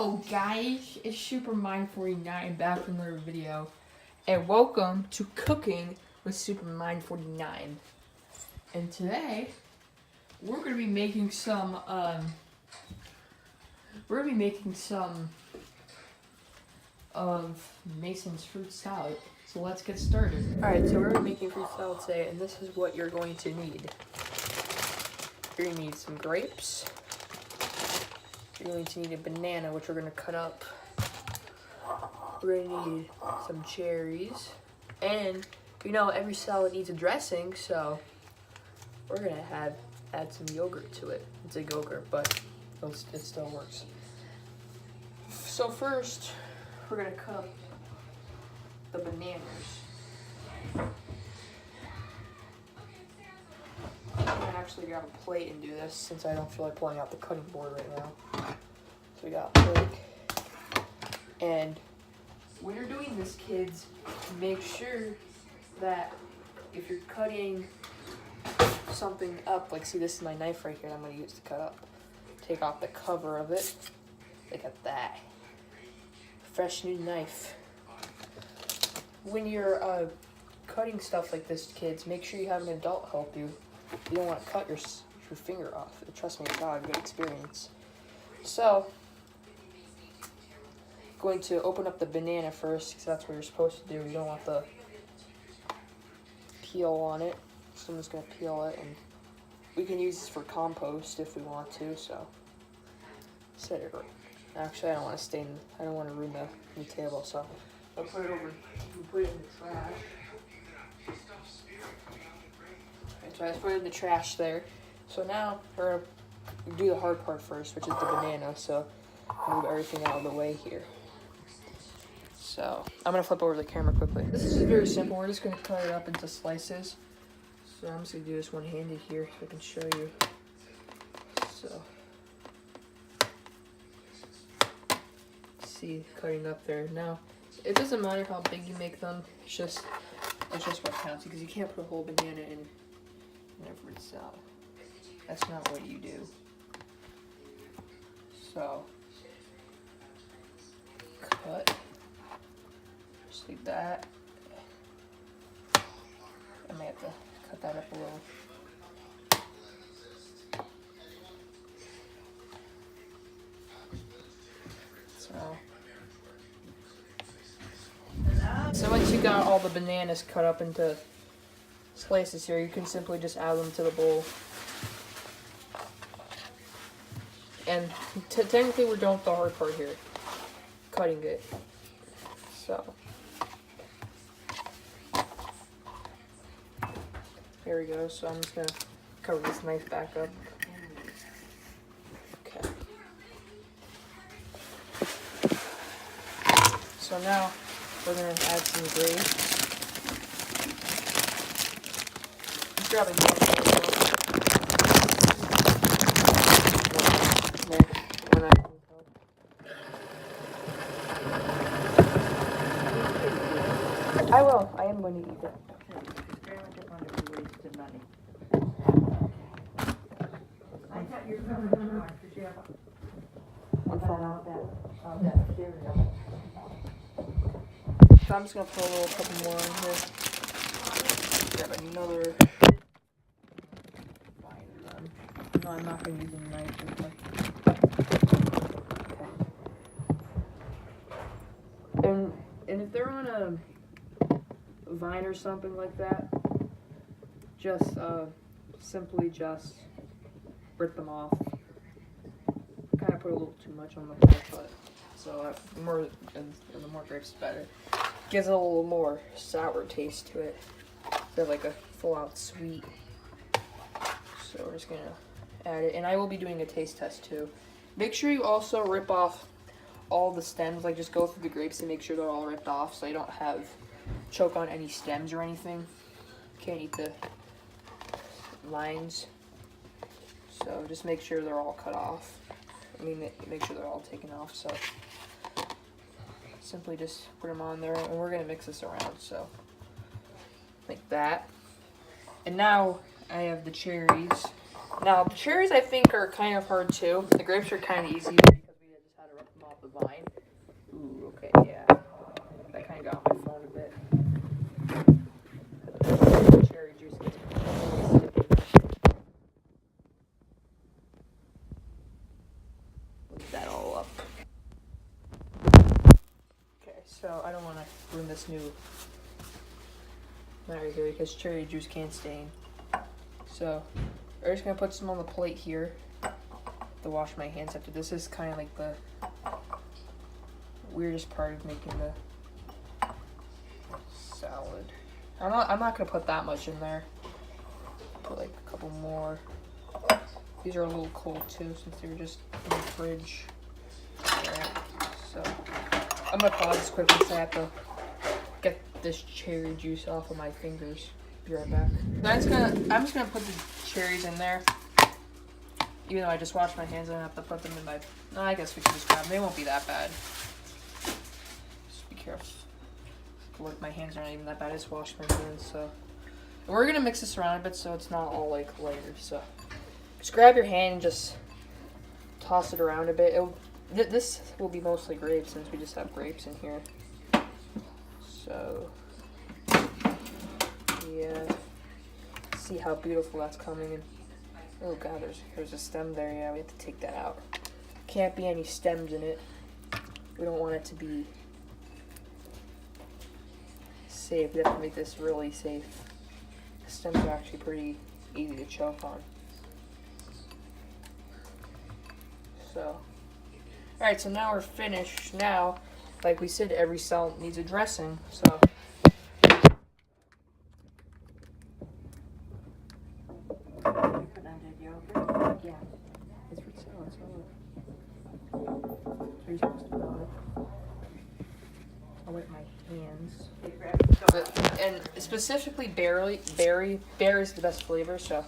Hello guys, it's SuperMine49 back with another video, and welcome to Cooking with SuperMine49. And today we're gonna be making some of Mason's fruit salad. So let's get started. Alright, so we're making fruit salad today, and this is what you're going to need. You're gonna need some grapes. You're going to need a banana, which we're going to cut up. We're going to need some cherries. And, you know, every salad needs a dressing, so we're going to add some yogurt to it. It's a yogurt, but it still works. So first, we're going to cut up the bananas. I'm going to actually grab a plate and do this, since I don't feel like pulling out the cutting board right now. So we got a plate. And when you're doing this, kids, make sure that if you're cutting something up, like see, this is my knife right here that I'm going to use to cut up. Take off the cover of it. Look at that. Fresh new knife. When you're cutting stuff like this, kids, make sure you have an adult help you. You don't want to cut your finger off. Trust me, God, good experience. So, going to open up the banana first, because that's what you're supposed to do. You don't want the peel on it. So I'm just going to peel it, and we can use this for compost if we want to, so set it right. Actually, I don't want to ruin the table, so I'll put it in the trash. So I just put it in the trash there. So now we're going to do the hard part first, which is the banana. So move everything out of the way here. So I'm going to flip over the camera quickly. This is very simple. We're just going to cut it up into slices. So I'm just going to do this one-handed here so I can show you. So see, cutting up there. Now, it doesn't matter how big you make them. It's just what counts, because you can't put a whole banana in every salad. That's not what you do. So, cut. Just like that. I may have to cut that up a little. So once you got all the bananas cut up into slices here, you can simply just add them to the bowl. And technically we're done with the hard part here, cutting it. So here we go. So I'm just gonna cover this knife back up. Okay. So now we're gonna add some grapes. Let's grab a handful. I will. I am going to eat it. So I'm just going to put a couple more in here. Grab another. No, I'm not going to use a knife. Okay. And if they're on a vine or something like that, just simply just rip them off. Kind of put a little too much on the whole, but so the more grapes, the better. Gives it a little more sour taste to it. Instead of like a full-out sweet. So we're just gonna add it, and I will be doing a taste test too. Make sure you also rip off all the stems. Like just go through the grapes and make sure they're all ripped off, so you don't choke on any stems or anything. Can't eat the lines. So just make sure they're all cut off. I mean, make sure they're all taken off. So simply just put them on there, and we're gonna mix this around. So like that. And now I have the cherries. Now the cherries I think are kind of hard too. The grapes are kind of easy because we just had to rip them up. the vine. Ooh, okay, yeah. That kind of got my phone a bit. Cherry juice gets really sticky. Mix that all up. Okay, so I don't want to ruin this new matter here because cherry juice can't stain. So we're just gonna put some on the plate here to wash my hands after. This is kind of like the weirdest part of making the salad. I'm not gonna put that much in there. Put like a couple more. These are a little cold too since they were just in the fridge. Alright, so I'm gonna pause this quickly because I have to get this cherry juice off of my fingers. Be right back. I'm just gonna put the cherries in there. Even though I just washed my hands, I don't have to put them in my. No, I guess we can just grab them. They won't be that bad. Just be careful. Look, my hands aren't even that bad. I just washed my hands, so. And we're gonna mix this around a bit so it's not all like layered. So, just grab your hand and just toss it around a bit. This will be mostly grapes since we just have grapes in here. So, yeah. See how beautiful that's coming in. Oh god, there's a stem there. Yeah, we have to take that out. Can't be any stems in it. We don't want it to be safe. We have to make this really safe. The stems are actually pretty easy to choke on. So, alright, so now we're finished. Now, like we said, every salad needs a dressing, so. Yeah, it's fruit salad, so you're supposed to know it. I'll wipe my hands. And specifically berry is the best flavor, so I'm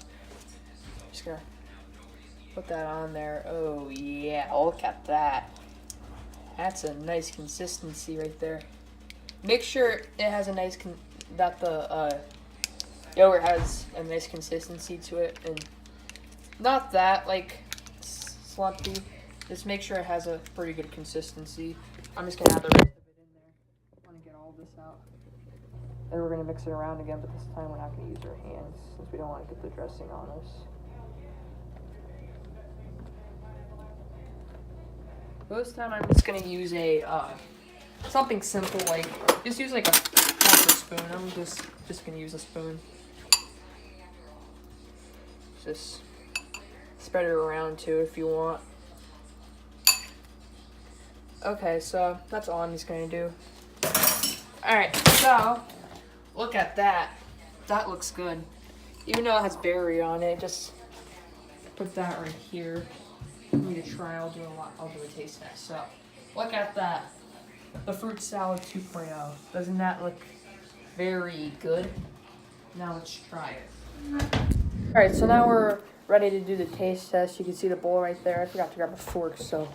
just gonna put that on there. Oh yeah, look at that. That's a nice consistency right there. Make sure it has a nice that the yogurt has a nice consistency to it, and not that like slumpy. Just make sure it has a pretty good consistency. I'm just gonna add the rest of it in there. I want to get all this out, and we're gonna mix it around again. But this time we're not gonna use our hands since we don't want to get the dressing on us. This time I'm just gonna use a something simple, like just use like a spoon. I'm just gonna use a spoon. Just spread it around too if you want. Okay, so that's all I'm just gonna do. Alright, so look at that. That looks good. Even though it has berry on it, just put that right here. For me to try, I'll do a taste test. So look at that. The fruit salad 2.0. Doesn't that look very good? Now let's try it. Alright, so now we're ready to do the taste test. You can see the bowl right there. I forgot to grab a fork, so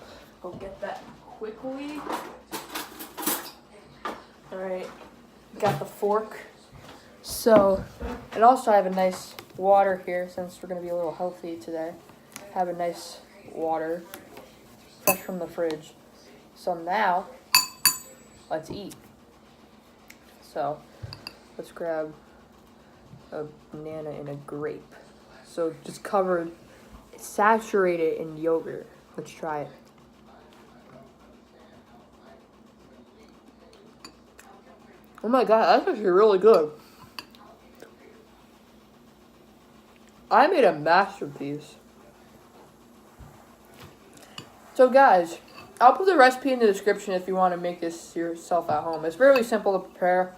I'll get that quickly. Alright, got the fork. So, and also I have a nice water here since we're going to be a little healthy today. Have a nice water, fresh from the fridge. So now, let's eat. So, let's grab a banana and a grape. So just covered, saturated in yogurt. Let's try it. Oh my god, that's actually really good. I made a masterpiece. So guys, I'll put the recipe in the description if you want to make this yourself at home. It's really simple to prepare.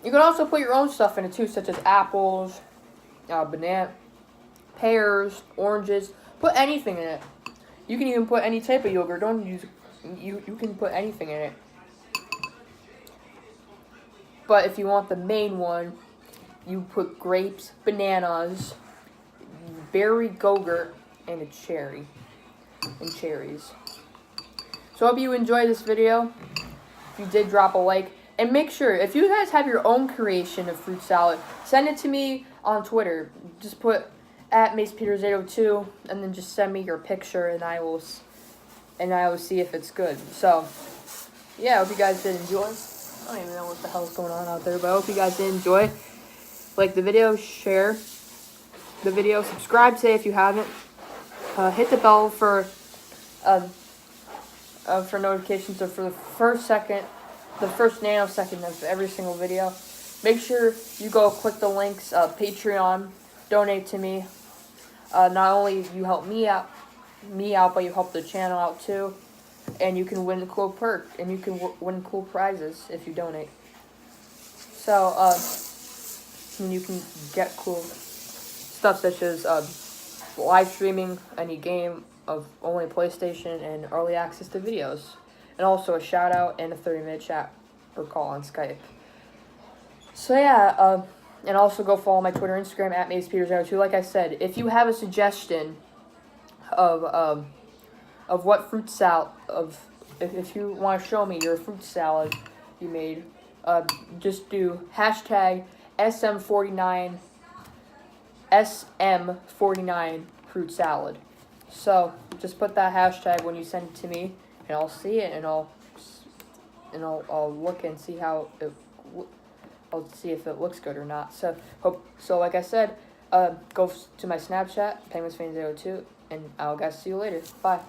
You can also put your own stuff in it too, such as apples, banana, pears, oranges. Put anything in it. You can even put any type of yogurt. Don't use you can put anything in it. But if you want the main one, you put grapes, bananas, berry yogurt, and a cherry. And cherries. So I hope you enjoyed this video. If you did, drop a like. And make sure, if you guys have your own creation of fruit salad, send it to me on Twitter. Just put @MacePeters802 and then just send me your picture and I will and I will see if it's good. So, yeah, I hope you guys did enjoy. I don't even know what the hell's going on out there, but I hope you guys did enjoy. Like the video, share the video, subscribe today if you haven't. Hit the bell for notifications, or for the first nanosecond of every single video. Make sure you go click the links, Patreon, donate to me. Not only you help me out, but you help the channel out too. And you can win a cool perk, and you can win cool prizes if you donate. So, and you can get cool stuff such as live streaming any game of only PlayStation and early access to videos. And also a shout out and a 30-minute chat or call on Skype. So yeah, and also go follow my Twitter and Instagram at MazesPeter02. Like I said, if you have a suggestion of what fruit salad, if you want to show me your fruit salad you made, just do hashtag SM49 fruit salad. So just put that hashtag when you send it to me, and I'll see it, and I'll look and see how it. I'll see if it looks good or not. So like I said, go to my Snapchat, penguinsfan02, and I'll guys see you later. Bye.